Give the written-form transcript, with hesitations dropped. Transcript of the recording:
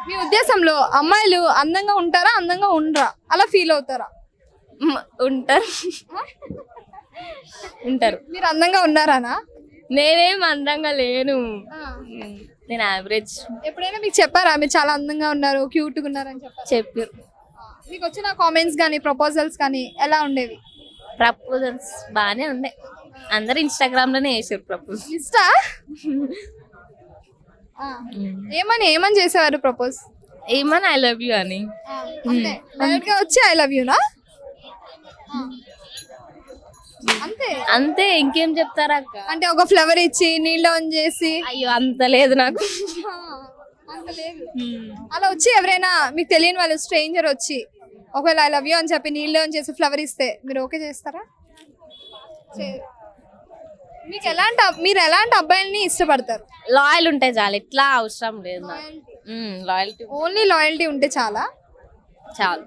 మీ ఉద్దేశంలో అమ్మాయిలు అందంగా ఉంటారా, అందంగా ఉండరా, అలా ఫీల్ అవుతారా? ఉంటారు ఉంటారు. మీరు అందంగా ఉన్నారానా? నేనేం అందంగా లేను, నేను యావరేజ్. ఎప్పుడైనా మీకు చెప్పారా మీరు చాలా అందంగా ఉన్నారు, క్యూట్ గా ఉన్నారని చెప్పారు? చెప్పారు. మీకు వచ్చిన కామెంట్స్ కానీ ప్రపోజల్స్ కానీ ఎలా ఉండేవి? ప్రపోజల్స్ బాగానే ఉన్నాయి, అందరు ఇన్స్టాగ్రామ్ లోనే వేసారు ప్రపోజ్. ఇష్టా? ఏమని చేసేవారు ప్రపోజ్? ఏమని ఐ లవ్ యూ అని. డైరెక్ట్ గా వచ్చి ఐ లవ్ యూనా? అంతే అంతే, ఇంకేం చెప్తారా అక్క? అంటే ఒక ఫ్లవర్ ఇచ్చి నీళ్ళు ఆన్ చేసి అయ్యో అంత లేదు నాకు. అంత లేదు. అలా వచ్చి ఎవరైనా మీకు తెలియని వాళ్ళు స్ట్రేంజర్ వచ్చి ఒకవేళ ఐ లవ్ యూ అని చెప్పి నీళ్ళు ఆన్ చేసి ఫ్లవర్ ఇస్తే మీరు ఓకే చేస్తారా? మీకు మీరు ఎలాంటి అబ్బాయిల్ని ఇష్టపడతారు? లాయల్ ఉంటే చాలు, ఇట్లా అవసరం లేదు నాకు. లాయల్టీ ఓన్లీ లాయల్టీ ఉంటే చాలా. చాలు.